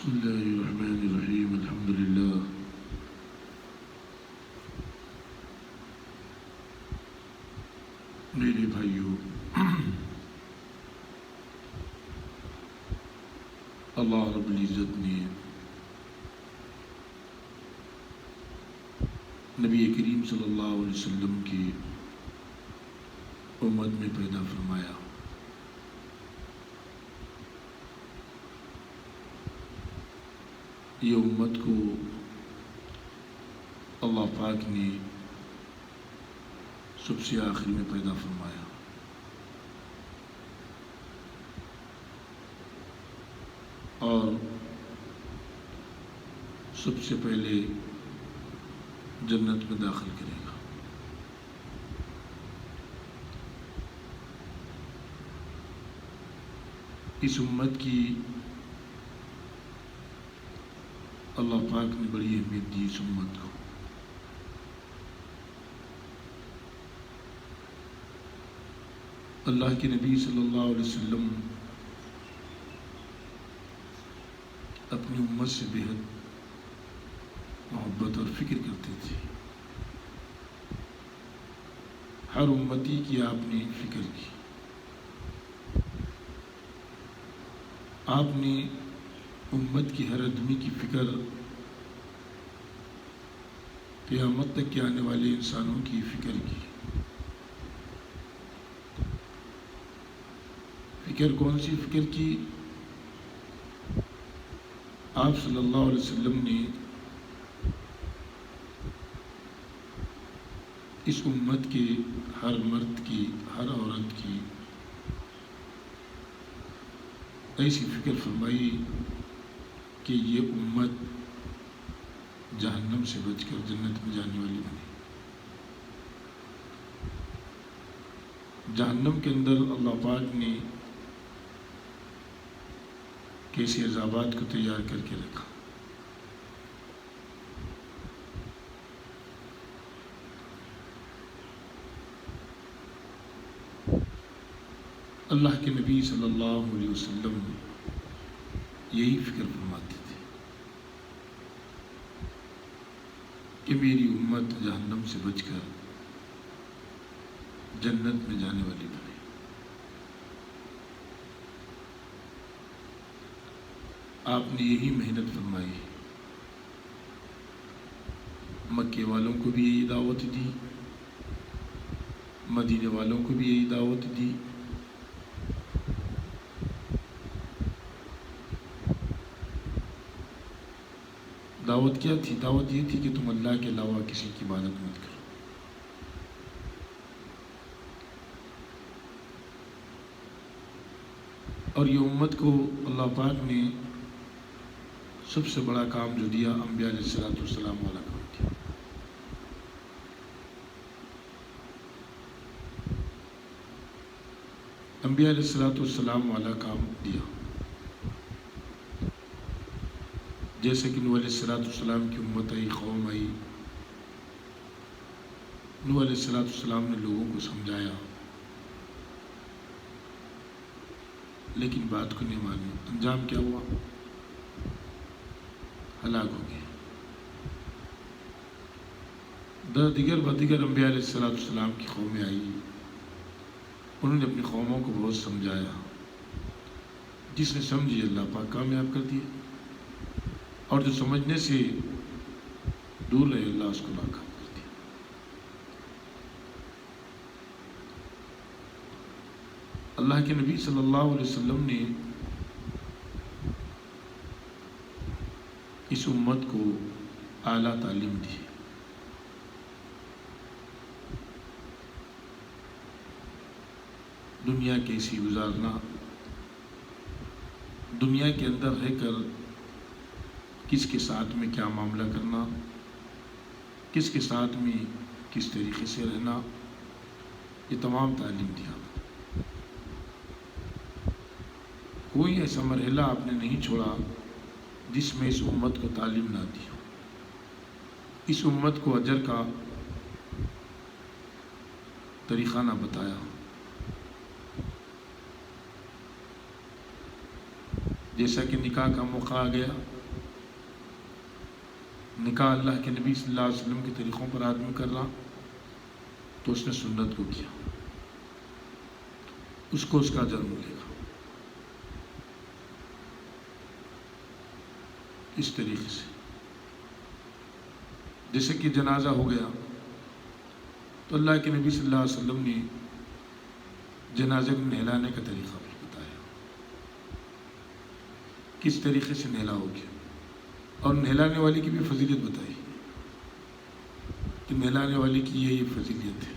بسم اللہ الرحمن الرحیم الحمد للہ میرے بھائیوں، اللہ رب العزت نے نبی کریم صلی اللہ علیہ وسلم کی امت میں پیدا فرمایا۔ یہ امت کو اللہ پاک نے سب سے آخر میں پیدا فرمایا۔ اور سب سے پہلے جنت میں داخل کرے گا۔ اس امت کی اللہ پاک نے بڑی اہمیت دی۔ اس امت کو اللہ کے نبی صلی اللہ علیہ وسلم اپنی امت سے بے حد محبت اور فکر کرتے تھے۔ ہر امتی کی آپ نے فکر کی۔ آپ نے امت کی ہر آدمی کی فکر، قیامت تک کے آنے والے انسانوں کی فکر کی۔ فکر کون سی فکر کی؟ آپ صلی اللہ علیہ وسلم نے اس امت کے ہر مرد کی، ہر عورت کی ایسی فکر فرمائی کہ یہ امت جہنم سے بچ کر جنت میں جانے والی بنے۔ جہنم کے اندر اللہ پاک نے کیسے عذابات کو تیار کر کے رکھا۔ اللہ کے نبی صلی اللہ علیہ وسلم یہی فکر فرماتے تھے کہ میری امت جہنم سے بچ کر جنت میں جانے والی بنے۔ آپ نے یہی محنت فرمائی۔ مکے والوں کو بھی یہی دعوت دی، مدینے والوں کو بھی یہی دعوت دی۔ دعوت کیا تھی؟ دعوت یہ تھی کہ تم اللہ کے علاوہ کسی کی عبادت مت کرو۔ اور یہ امت کو اللہ پاک نے سب سے بڑا کام جو دیا، انبیاء علیہ السلام والا کام دیا۔ انبیاء علیہ السلام والا کام دیا۔ جیسے کہ نوح علیہ السلام کی امت آئی، قوم آئی، نوح علیہ السلام نے لوگوں کو سمجھایا، لیکن بات کو نہیں مانی۔ انجام کیا ہوا؟ ہلاک ہو گئے۔ دیگر انبیاء علیہ السلام کی قومیں آئی، انہوں نے اپنی قوموں کو بہت سمجھایا۔ جس نے سمجھی اللہ پاک کامیاب کر دیا، اور جو سمجھنے سے دور ہے اللہ اس کو ناکام کر دیا۔ اللہ کے نبی صلی اللہ علیہ وسلم نے اس امت کو اعلیٰ تعلیم دی۔ دنیا کیسی گزارنا، دنیا کے اندر رہ کر کس کے ساتھ میں کیا معاملہ کرنا، کس کے ساتھ میں کس طریقے سے رہنا، یہ تمام تعلیم دیا۔ کوئی ایسا مرحلہ آپ نے نہیں چھوڑا جس میں اس امت کو تعلیم نہ دی ہو، اس امت کو اجر کا طریقہ نہ بتایا۔ جیسا کہ نکاح کا موقع آ گیا، نکاح اللہ کے نبی صلی اللہ علیہ وسلم کے طریقوں پر آدمی کر رہا تو اس نے سنت کو کیا، اس کو اس کا اجر ملے گا۔ اس طریقے سے جیسے کہ جنازہ ہو گیا تو اللہ کے نبی صلی اللہ علیہ وسلم نے جنازے کو نہلانے کا طریقہ بھی بتایا، کس طریقے سے نہلاؤ گے، اور نہلانے والی کی بھی فضیلت بتائی کہ نہلانے والی کی یہ فضیلت ہے،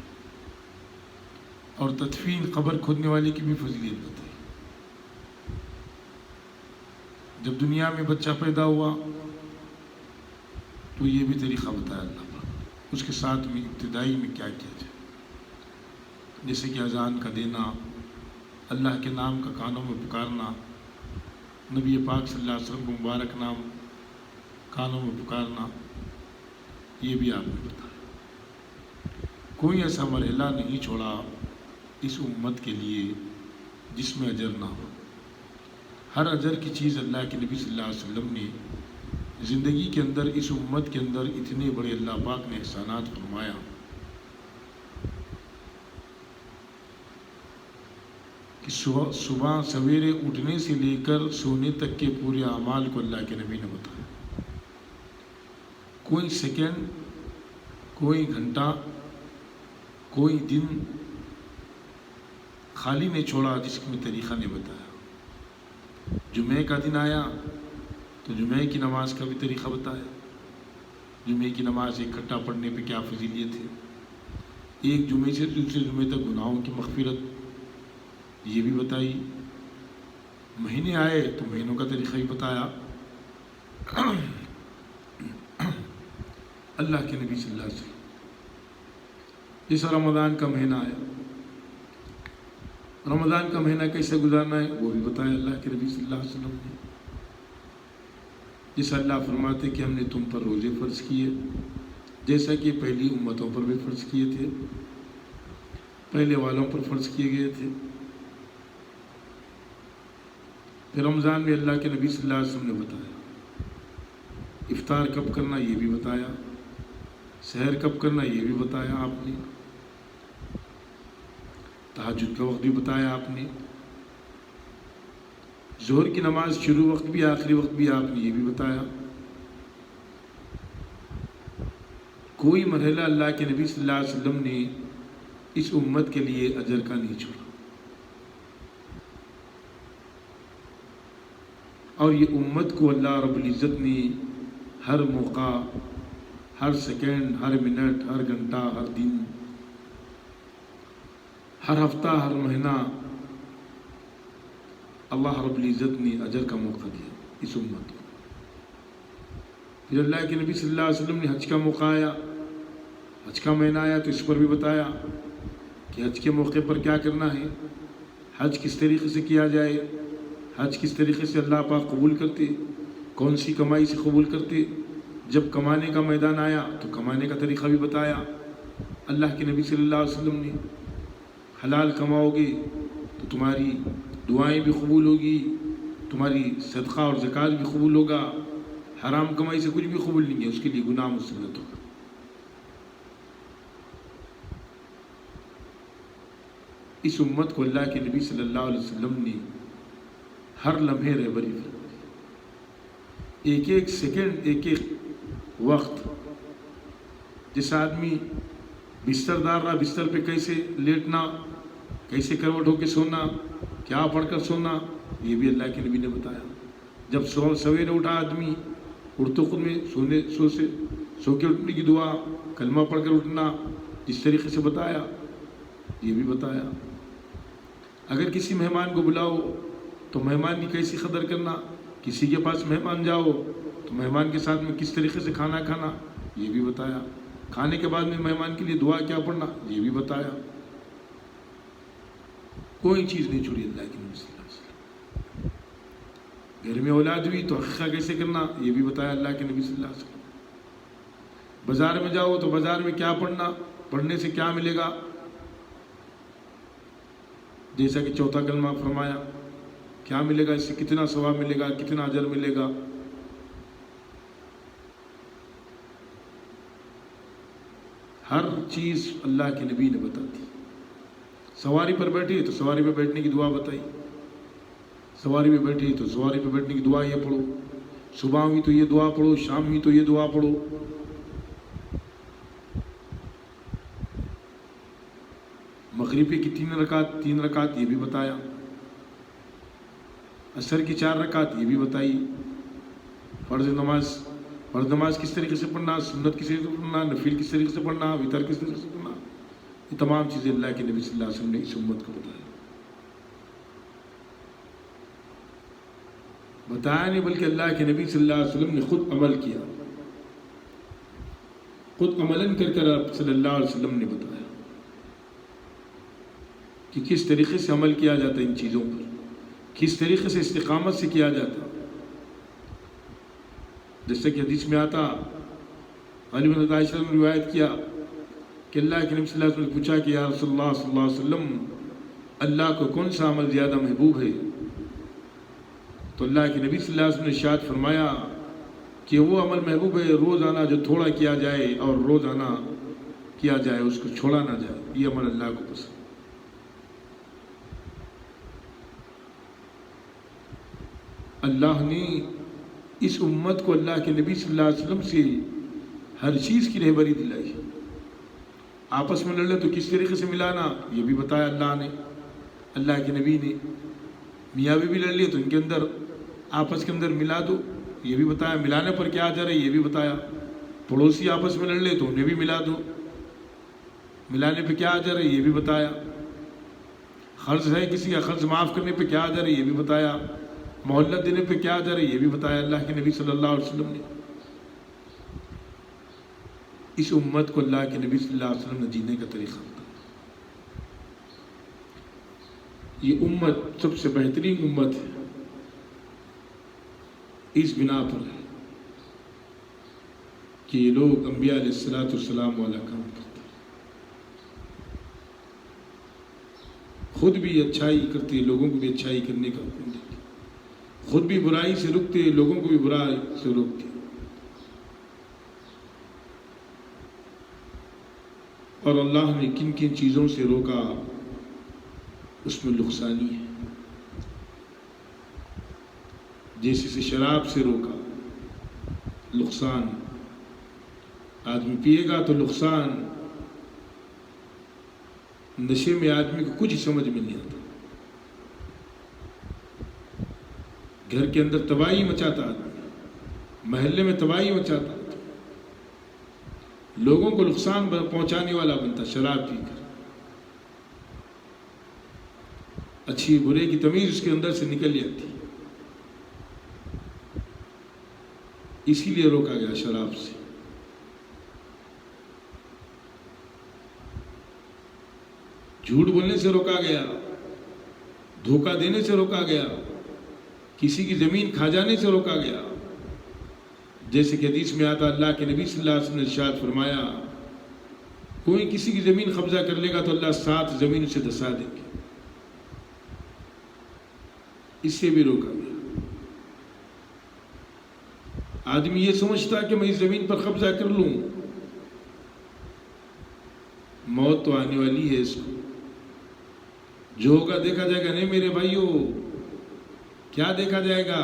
اور تدفین قبر کھودنے والے کی بھی فضیلت بتائی۔ جب دنیا میں بچہ پیدا ہوا تو یہ بھی طریقہ بتایا اللہ پاک، اس کے ساتھ میں ابتدائی میں کیا کیا جائے، جیسے کہ اذان کا دینا، اللہ کے نام کا کانوں میں پکارنا، نبی پاک صلی اللہ علیہ وسلم کو مبارک نام کانوں میں پکارنا، یہ بھی آپ نے بتایا۔ کوئی ایسا مرحلہ نہیں چھوڑا اس امت کے لیے جس میں اجر نہ ہو۔ ہر اجر کی چیز اللہ کے نبی صلی اللہ علیہ وسلم نے زندگی کے اندر، اس امت کے اندر اتنے بڑے اللہ پاک نے احسانات فرمایا کہ صبح سویرے اٹھنے سے لے کر سونے تک کے پورے اعمال کو اللہ کے نبی نے بتایا۔ کوئی سیکنڈ، کوئی گھنٹہ، کوئی دن خالی نہیں چھوڑا جس میں طریقہ نے بتایا۔ جمعے کا دن آیا تو جمعے کی نماز کا بھی طریقہ بتایا، جمعے کی نماز اکٹھا پڑھنے پہ کیا فضیلت ہے، ایک جمعے سے دوسرے جمعے تک گناہوں کی مغفرت یہ بھی بتائی۔ مہینے آئے تو مہینوں کا طریقہ بھی بتایا۔ اللہ کے نبی صلی اللہ علیہ وسلم جس رمضان کا مہینہ آیا، رمضان کا مہینہ کیسے گزارنا ہے وہ بھی بتایا اللہ کے نبی صلی اللہ علیہ وسلم نے۔ جس اللہ فرماتے کہ ہم نے تم پر روزے فرض کیے جیسا کہ پہلی امتوں پر بھی فرض کیے تھے، پہلے والوں پر فرض کیے گئے تھے۔ پھر رمضان میں اللہ کے نبی صلی اللہ علیہ وسلم نے بتایا، افطار کب کرنا یہ بھی بتایا، سحر کب کرنا یہ بھی بتایا آپ نے، تہجد کا وقت بھی بتایا آپ نے، ظہر کی نماز شروع وقت بھی آخری وقت بھی آپ نے یہ بھی بتایا۔ کوئی مرحلہ اللہ کے نبی صلی اللہ علیہ وسلم نے اس امت کے لیے اجر کا نہیں چھوڑا، اور یہ امت کو اللہ رب العزت نے ہر موقع، ہر سیکنڈ، ہر منٹ، ہر گھنٹہ، ہر دن، ہر ہفتہ، ہر مہینہ اللہ رب العزت نے اجر کا موقع دیا اس امت کو۔ پھر اللہ کے نبی صلی اللہ علیہ وسلم نے حج کا موقع آیا، حج کا مہینہ آیا تو اس پر بھی بتایا کہ حج کے موقع پر کیا کرنا ہے، حج کس طریقے سے کیا جائے، حج کس طریقے سے اللہ پاک قبول کرتے، کون سی کمائی سے قبول کرتے۔ جب کمانے کا میدان آیا تو کمانے کا طریقہ بھی بتایا اللہ کے نبی صلی اللہ علیہ وسلم نے۔ حلال کماؤ گے تو تمہاری دعائیں بھی قبول ہوگی، تمہاری صدقہ اور زکوٰۃ بھی قبول ہوگا، حرام کمائی سے کچھ بھی قبول نہیں ہے، اس کے لیے گناہ مسلط ہوگا۔ اس امت کو اللہ کے نبی صلی اللہ علیہ وسلم نے ہر لمحے رہبری فرمائی، ایک ایک سیکنڈ، ایک ایک وقت۔ جس آدمی بستر دار رہا، بستر پہ کیسے لیٹنا، کیسے کروٹ ہو کے سونا، کیا پڑھ کر سونا، یہ بھی اللہ کے نبی نے بتایا۔ جب سویرے اٹھا آدمی، اٹھتے خود میں سو کے اٹھنے کی دعا، کلمہ پڑھ کر اٹھنا، جس طریقے سے بتایا یہ بھی بتایا۔ اگر کسی مہمان کو بلاؤ تو مہمان کی کیسی قدر کرنا، کسی کے پاس مہمان جاؤ تو مہمان کے ساتھ میں کس طریقے سے کھانا کھانا یہ بھی بتایا۔ کھانے کے بعد میں مہمان کے لیے دعا کیا پڑھنا یہ بھی بتایا۔ کوئی چیز نہیں چھوڑی اللہ کے نبی صلی اللہ علیہ وسلم۔ گھر میں اولاد ہوئی تو عقیقہ کیسے کرنا یہ بھی بتایا اللہ کے نبی صلی اللہ علیہ وسلم۔ بازار میں جاؤ تو بازار میں کیا پڑھنا، پڑھنے سے کیا ملے گا، جیسا کہ چوتھا کلمہ فرمایا کیا ملے گا، اس سے کتنا ثواب ملے گا، کتنا اجر ملے گا. ہر چیز اللہ کے نبی نے بتا دی. سواری پر بیٹھی تو سواری پہ بیٹھنے کی دعا بتائی، سواری پہ بیٹھی تو سواری پہ بیٹھنے کی دعا یہ پڑھو، صبح ہوئی تو یہ دعا پڑھو، شام ہوئی تو یہ دعا پڑھو. مغرب کی 3 رکعت یہ بھی بتایا، عصر کی 4 رکعت یہ بھی بتائی. فرض نماز کس طریقے سے پڑھنا، سنت کس طریقے سے پڑھنا، نفل کس طریقے سے پڑھنا، وتر کس طریقے سے پڑھنا، یہ تمام چیزیں اللہ کے نبی صلی اللہ علیہ وسلم نے اس امت کو بتایا نہیں، بلکہ اللہ کے نبی صلی اللہ علیہ وسلم نے خود عمل کیا، خود عملاً کر آپ صلی اللہ علیہ وسلم نے بتایا کہ کس طریقے سے عمل کیا جاتا ہے ان چیزوں پر، کس طریقے سے استقامت سے کیا جاتا. جیسے کہ حدیث میں آتا، علی بن عائشہ نے روایت کیا کہ اللہ کے نبی صلی اللہ علیہ وسلم نے پوچھا کہ یا رسول اللہ صلی اللہ علیہ وسلم، اللہ کو کون سا عمل زیادہ محبوب ہے؟ تو اللہ کے نبی صلی اللہ علیہ وسلم نے ارشاد فرمایا کہ وہ عمل محبوب ہے روزانہ جو تھوڑا کیا جائے اور روزانہ کیا جائے، اس کو چھوڑا نہ جائے، یہ عمل اللہ کو پسند. اللہ نے اس امت کو اللہ کے نبی صلی اللہ علیہ وسلم سے ہر چیز کی رہبری دلائی. آپس میں لڑ لے تو کس طریقے سے ملانا یہ بھی بتایا اللہ نے، اللہ کے نبی نے. میاں بیوی لڑ لیے تو ان کے اندر آپس کے اندر ملا دو، یہ بھی بتایا. ملانے پر کیا اجر ہے یہ بھی بتایا. پڑوسی آپس میں لڑ لے تو انہیں بھی ملا دو، ملانے پہ کیا اجر ہے یہ بھی بتایا. قرض ہے کسی کا، قرض معاف کرنے پہ کیا اجر ہے یہ بھی بتایا. مہلت دینے پہ کیا اجر ہے یہ بھی بتایا اللہ کے نبی صلی اللہ علیہ وسلم نے. اس امت کو اللہ کے نبی صلی اللہ علیہ وسلم نے جینے کا طریقہ بتایا. یہ امت سب سے بہترین امت ہے اس بنا پر ہے کہ یہ لوگ انبیاء علیہ السلام والا کام کرتے ہیں، خود بھی اچھائی کرتے، لوگوں کو بھی اچھائی کرنے کا حکم دیتے، خود بھی برائی سے رکتے، لوگوں کو بھی برائی سے روکتے. اور اللہ نے کن کن چیزوں سے روکا اس میں نقصانی ہے. جیسے سے شراب سے روکا، نقصان. آدمی پیے گا تو نقصان. نشے میں آدمی کو کچھ سمجھ میں نہیں آتا، گھر کے اندر تباہی مچاتا آدمی، محلے میں تباہی مچاتا، لوگوں کو نقصان پہنچانے والا بنتا شراب پی کر. اچھی برے کی تمیز اس کے اندر سے نکل جاتی. اسی لیے روکا گیا شراب سے. جھوٹ بولنے سے روکا گیا، دھوکہ دینے سے روکا گیا، کسی کی زمین کھا جانے سے روکا گیا. جیسے کہ حدیث میں آتا اللہ کے نبی صلی اللہ علیہ وسلم نے ارشاد فرمایا کوئی کسی کی زمین قبضہ کر لے گا تو اللہ 7 زمین اسے دھسا دیں گے. اس سے بھی روکا گیا. آدمی یہ سمجھتا کہ میں اس زمین پر قبضہ کر لوں، موت تو آنے والی ہے، اس کو جو ہوگا دیکھا جائے گا. نہیں میرے بھائیوں، کیا دیکھا جائے گا؟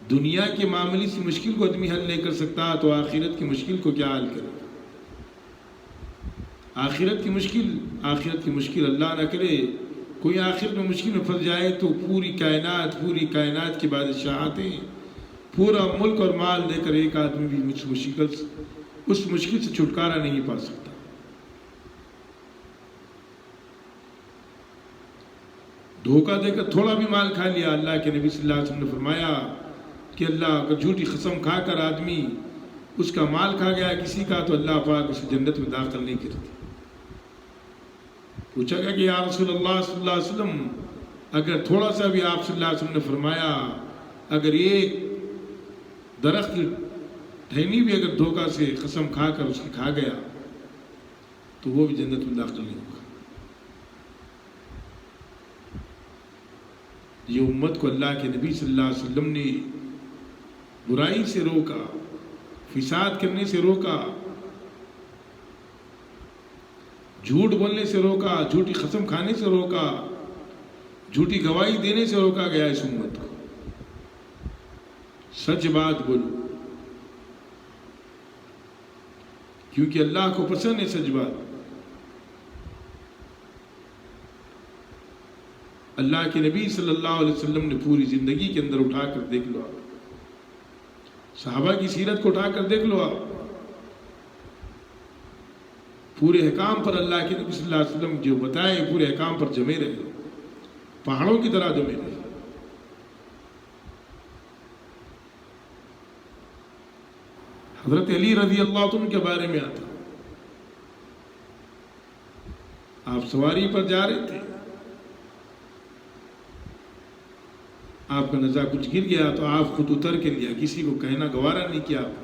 دنیا کے معاملے سے مشکل کو آدمی حل نہیں کر سکتا تو آخرت کی مشکل کو کیا حل کرے؟ آخرت کی مشکل اللہ نہ کرے کوئی آخرت میں مشکل میں پھنس جائے تو پوری کائنات کی بادشاہتیں، پورا ملک اور مال دے کر ایک آدمی بھی اس مشکل سے چھٹکارا نہیں پا سکتا. دھوکہ دے کر تھوڑا بھی مال کھا لیا، اللہ کے نبی صلی اللہ علیہ وسلم نے فرمایا کہ اللہ اگر جھوٹی قسم کھا کر آدمی اس کا مال کھا گیا کسی کا تو اللہ پاک اسے جنت میں داخل نہیں کرتے. پوچھا گیا کہ یا رسول اللہ صلی اللہ علیہ وسلم اگر تھوڑا سا بھی، آپ صلی اللہ علیہ وسلم نے فرمایا اگر ایک درخت کی ٹہنی بھی اگر دھوکہ سے قسم کھا کر اس کی کھا گیا تو وہ بھی جنت میں داخل نہیں ہوگا. یہ امت کو اللہ کے نبی صلی اللہ علیہ وسلم نے برائی سے روکا، فساد کرنے سے روکا، جھوٹ بولنے سے روکا، جھوٹی قسم کھانے سے روکا، جھوٹی گواہی دینے سے روکا گیا اس امت کو۔ سچ بات بولو، کیونکہ اللہ کو پسند ہے سچ بات۔ اللہ کے نبی صلی اللہ علیہ وسلم نے پوری زندگی کے اندر اٹھا کر دیکھ لو آپ، صحابہ کی سیرت کو اٹھا کر دیکھ لو آپ، پورے احکام پر اللہ کے نبی صلی اللہ علیہ وسلم جو بتائے پورے احکام پر جمے رہے، پہاڑوں کی طرح جمے رہے۔ حضرت علی رضی اللہ عنہ کے بارے میں آتا، آپ سواری پر جا رہے تھے، آپ کا نزا کچھ گر گیا تو آپ خود اتر کے لیا، کسی کو کہنا گوارا نہیں کیا آپ۔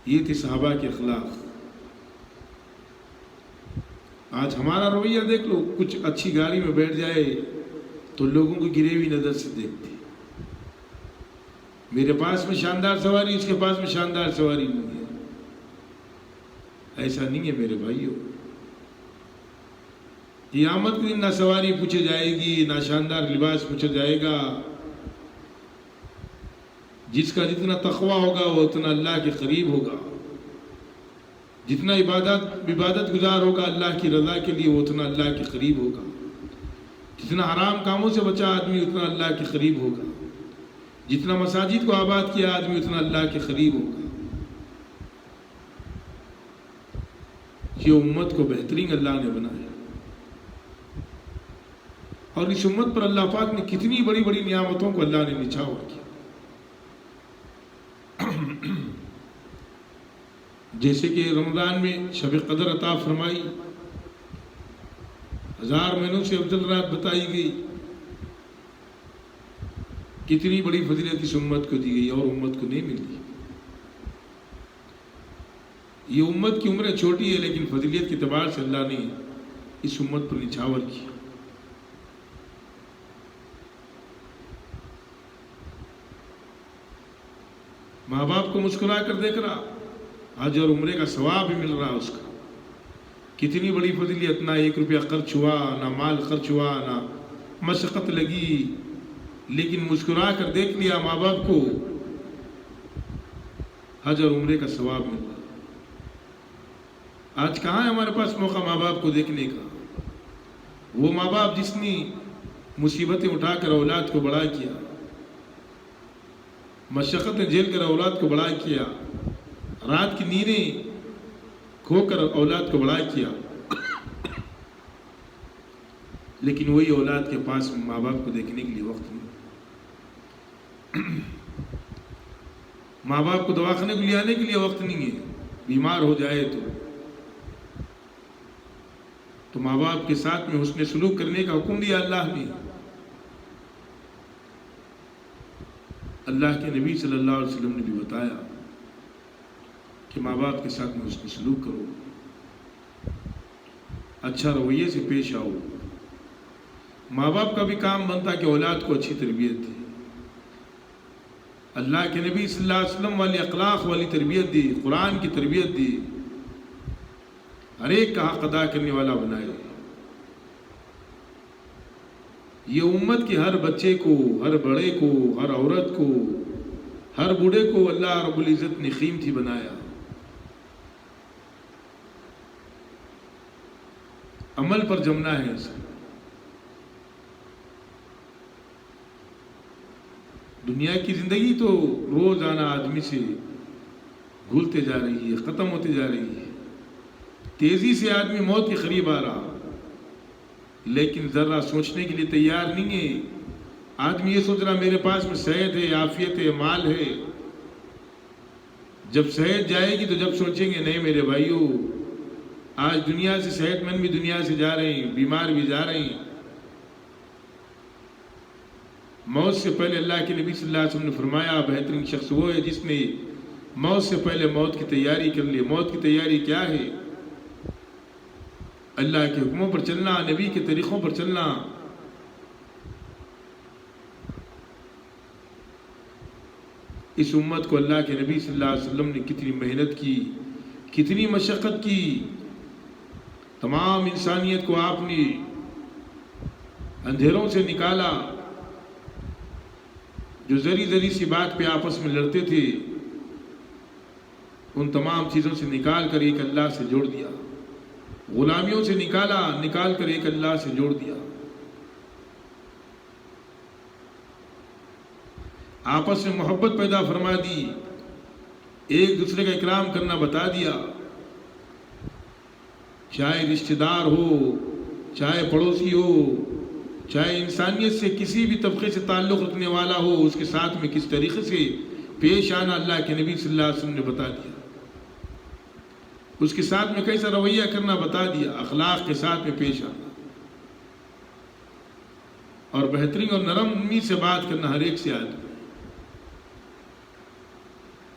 یہ تھے صحابہ کے اخلاق۔ آج ہمارا رویہ دیکھ لو، کچھ اچھی گاڑی میں بیٹھ جائے تو لوگوں کو گرے ہوئی نظر سے دیکھتے، میرے پاس میں شاندار سواری، اس کے پاس میں شاندار سواری نہیں ہے۔ ایسا نہیں ہے میرے بھائیو، قیامت کے دن نہ سواری پوچھے جائے گی، نہ شاندار لباس پوچھا جائے گا۔ جس کا جتنا تقویٰ ہوگا وہ اتنا اللہ کے قریب ہوگا، جتنا عبادت گزار ہوگا اللہ کی رضا کے لیے وہ اتنا اللہ کے قریب ہوگا، جتنا حرام کاموں سے بچا آدمی اتنا اللہ کے قریب ہوگا، جتنا مساجد کو آباد کیا آدمی اتنا اللہ کے قریب ہوگا۔ یہ امت کو بہترین اللہ نے بنایا، اور اس امت پر اللہ پاک نے کتنی بڑی بڑی نعمتوں کو اللہ نے نچھاور کیا۔ جیسے کہ رمضان میں شب قدر عطا فرمائی، 1000 مہینوں سے افضل رات بتائی گئی، کتنی بڑی فضیلت اس امت کو دی گئی اور امت کو نہیں ملی۔ یہ امت کی عمریں چھوٹی ہے لیکن فضیلت کے اعتبار سے اللہ نے اس امت پر نچھاور کیا۔ ماں باپ کو مسکرا کر دیکھ رہا، حج اور عمرے کا ثواب بھی مل رہا اس کا، کتنی بڑی فضیلت، نہ 1 روپیہ خرچ ہوا، نہ مال خرچ ہوا، نہ مشقت لگی، لیکن مسکرا کر دیکھ لیا ماں باپ کو، حج اور عمرے کا ثواب مل رہا۔ آج کہاں ہے ہمارے پاس موقع ماں باپ کو دیکھنے کا؟ وہ ماں باپ جس نے مصیبتیں اٹھا کر اولاد کو بڑا کیا، مشقتیں جھیل کر اولاد کو بڑا کیا، رات کی نیندیں کھو کر اولاد کو بڑا کیا، لیکن وہی اولاد کے پاس ماں باپ کو دیکھنے کے لیے وقت نہیں، ماں باپ کو دواخانے کو لے آنے کے لیے وقت نہیں ہے، بیمار ہو جائے تو ماں باپ کے ساتھ میں حسن سلوک کرنے کا حکم دیا اللہ نے۔ اللہ کے نبی صلی اللہ علیہ وسلم نے بھی بتایا کہ ماں باپ کے ساتھ میں حسن سلوک کرو، اچھا رویے سے پیش آؤ۔ ماں باپ کا بھی کام بنتا کہ اولاد کو اچھی تربیت دے، اللہ کے نبی صلی اللہ علیہ وسلم والی اخلاق والی تربیت دی، قرآن کی تربیت دی، ہر ایک کا حق ادا کرنے والا بنائے۔ یہ امت کے ہر بچے کو، ہر بڑے کو، ہر عورت کو، ہر بوڑھے کو اللہ رب العزت نے قیمتی بنایا۔ عمل پر جمنا ہے اسے۔ دنیا کی زندگی تو روزانہ آدمی سے گھلتے جا رہی ہے، ختم ہوتے جا رہی ہے، تیزی سے آدمی موت کے قریب آ رہا، لیکن ذرا سوچنے کے لیے تیار نہیں ہے۔ آدمی یہ سوچ رہا میرے پاس میں صحت ہے، عافیت ہے، مال ہے، جب صحت جائے گی تو جب سوچیں گے نہیں میرے بھائیو، آج دنیا سے صحت مند بھی دنیا سے جا رہے ہیں، بیمار بھی جا رہے ہیں۔ موت سے پہلے اللہ کے نبی صلی اللہ علیہ وسلم نے فرمایا بہترین شخص وہ ہے جس نے موت سے پہلے موت کی تیاری کر لی۔ موت کی تیاری کیا ہے؟ اللہ کے حکموں پر چلنا، نبی کے طریقوں پر چلنا، اس امت کو اللہ کے نبی صلی اللہ علیہ وسلم نے کتنی محنت کی، کتنی مشقت کی، تمام انسانیت کو آپ نے اندھیروں سے نکالا، جو ذری ذری سی بات پہ آپس میں لڑتے تھے ان تمام چیزوں سے نکال کر ایک اللہ سے جوڑ دیا، غلامیوں سے نکال کر ایک اللہ سے جوڑ دیا، آپس میں محبت پیدا فرما دی، ایک دوسرے کا اکرام کرنا بتا دیا، چاہے رشتہ دار ہو، چاہے پڑوسی ہو، چاہے انسانیت سے کسی بھی طبقے سے تعلق رکھنے والا ہو، اس کے ساتھ میں کس طریقے سے پیش آنا اللہ کے نبی صلی اللہ علیہ وسلم نے بتا دیا، اس کے ساتھ میں کیسا رویہ کرنا بتا دیا، اخلاق کے ساتھ میں پیش آنا اور بہترین اور نرمی سے بات کرنا ہر ایک سے آدمی،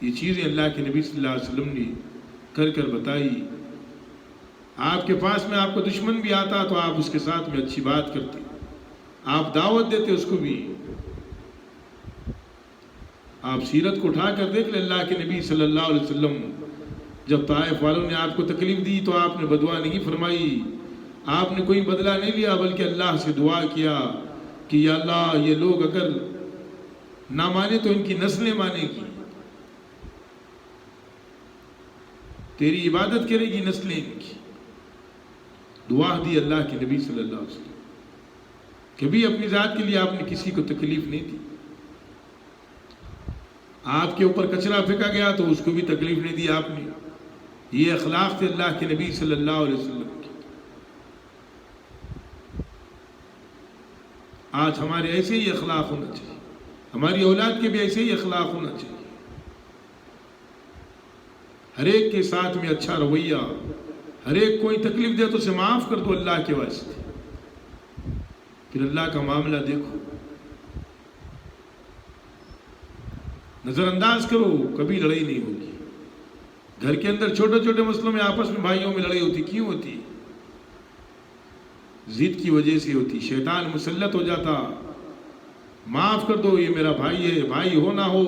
یہ چیزیں اللہ کے نبی صلی اللہ علیہ وسلم نے کر بتائی۔ آپ کے پاس میں آپ کو دشمن بھی آتا تو آپ اس کے ساتھ میں اچھی بات کرتے، آپ دعوت دیتے اس کو بھی۔ آپ سیرت کو اٹھا کر دیکھ لیں، اللہ کے نبی صلی اللہ علیہ وسلم جب طائف والوں نے آپ کو تکلیف دی تو آپ نے بدعا نہیں فرمائی، آپ نے کوئی بدلہ نہیں لیا، بلکہ اللہ سے دعا کیا کہ یا اللہ یہ لوگ اگر نہ مانے تو ان کی نسلیں مانے گی، تیری عبادت کرے گی نسلیں ان کی۔ دعا دی اللہ کے نبی صلی اللہ علیہ وسلم، کبھی اپنی ذات کے لیے آپ نے کسی کو تکلیف نہیں دی، آپ کے اوپر کچرا پھینکا گیا تو اس کو بھی تکلیف نہیں دی آپ نے، یہ اخلاق تھے اللہ کے نبی صلی اللہ علیہ وسلم کی۔ آج ہمارے ایسے ہی اخلاق ہونا چاہیے، ہماری اولاد کے بھی ایسے ہی اخلاق ہونا چاہیے، ہر ایک کے ساتھ میں اچھا رویہ، ہر ایک کوئی تکلیف دے تو اسے معاف کر دو اللہ کے واسطے، پھر اللہ کا معاملہ دیکھو، نظر انداز کرو، کبھی لڑائی نہیں ہوگی۔ گھر کے اندر چھوٹے چھوٹے مسئلوں میں آپس میں بھائیوں میں لڑائی ہوتی، کیوں ہوتی؟ ضد کی وجہ سے ہوتی، شیطان مسلط ہو جاتا، معاف کر دو، یہ میرا بھائی ہے، بھائی ہو نہ ہو،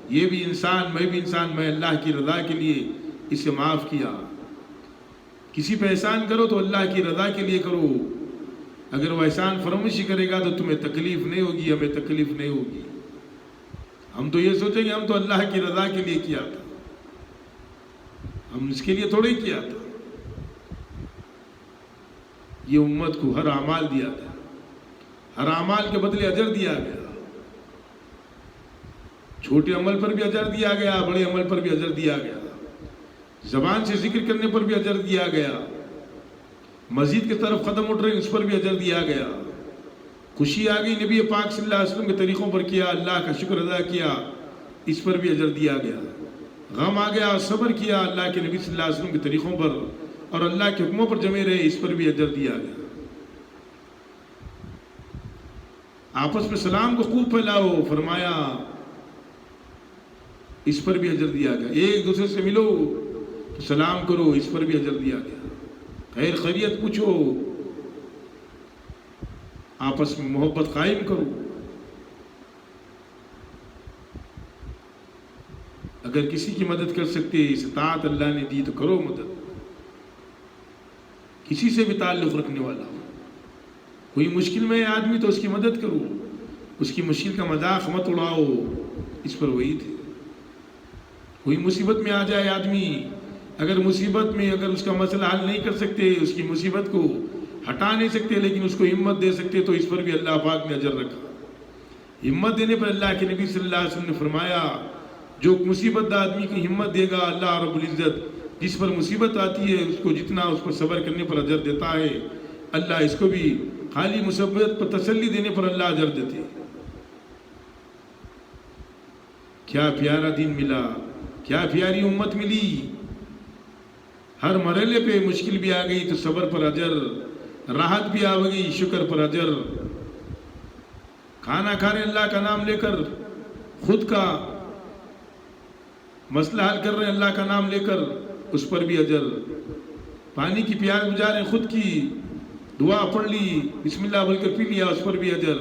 یہ بھی انسان، میں بھی انسان، میں اللہ کی رضا کے لیے اسے معاف کیا۔ کسی پہ احسان کرو تو اللہ کی رضا کے لیے کرو، اگر وہ احسان فراموشی کرے گا تو تمہیں تکلیف نہیں ہوگی، ہمیں تکلیف نہیں ہوگی، ہم تو یہ سوچیں گے ہم تو اللہ کی رضا کے لیے کیا تھا، ہم اس کے لیے تھوڑے ہی کیا تھا۔ یہ امت کو ہر اعمال دیا گیا، ہر اعمال کے بدلے اجر دیا گیا، چھوٹے عمل پر بھی اجر دیا گیا، بڑے عمل پر بھی اجر دیا گیا، زبان سے ذکر کرنے پر بھی اجر دیا گیا، مسجد کی طرف قدم اٹھ رہے اس پر بھی اجر دیا گیا، خوشی آ گئی نبی پاک صلی اللہ علیہ وسلم کے طریقوں پر کیا، اللہ کا شکر ادا کیا، اس پر بھی اجر دیا گیا، غم آ گیا صبر کیا اللہ کے نبی صلی اللہ علیہ وسلم کے طریقوں پر اور اللہ کے حکموں پر جمے رہے، اس پر بھی اجر دیا گیا۔ آپس میں سلام کو خوب پھیلاؤ، فرمایا اس پر بھی اجر دیا گیا، ایک دوسرے سے ملو تو سلام کرو، اس پر بھی اجر دیا گیا، خیر خیریت پوچھو، آپس میں محبت قائم کرو، اگر کسی کی مدد کر سکتے، استطاعت اللہ نے دی تو کرو مدد، کسی سے بھی تعلق رکھنے والا ہو، کوئی مشکل میں ہے آدمی تو اس کی مدد کرو، اس کی مشکل کا مذاق مت اڑاؤ، اس پر وہی تھے۔ کوئی مصیبت میں آ جائے آدمی، اگر مصیبت میں اگر اس کا مسئلہ حل نہیں کر سکتے، اس کی مصیبت کو ہٹا نہیں سکتے، لیکن اس کو ہمت دے سکتے تو اس پر بھی اللہ پاک نے اجر رکھا۔ ہمت دینے پر اللہ کے نبی صلی اللہ علیہ وسلم نے فرمایا جو مصیبت دا آدمی کی ہمت دے گا، اللہ رب العزت جس پر مصیبت آتی ہے اس کو جتنا اس پر صبر کرنے پر اجر دیتا ہے، اللہ اس کو بھی خالی مصیبت پر تسلی دینے پر اللہ اجر دیتے۔ کیا پیارا دین ملا، کیا پیاری امت ملی، ہر مرحلے پہ مشکل بھی آ گئی تو صبر پر اجر، راحت بھی آ گئی شکر پر اجر، کھانا کھانے اللہ کا نام لے کر، خود کا مسئلہ حل کر رہے ہیں اللہ کا نام لے کر، اس پر بھی اجر، پانی کی پیاس بجھا رہے ہیں خود کی، دعا پڑھ لی، بسم اللہ بول کر پی لیا، اس پر بھی اجر۔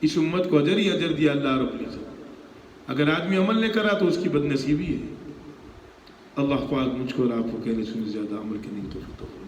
اس امت کو اجر ہی اجر دیا اللہ رب العزت۔ اگر آدمی عمل نہیں کرا تو اس کی بد نصیبی ہے۔ اللہ پاک مجھ کو اور آپ کو کہنے سننے زیادہ عمل کرنے کی توفیق دے۔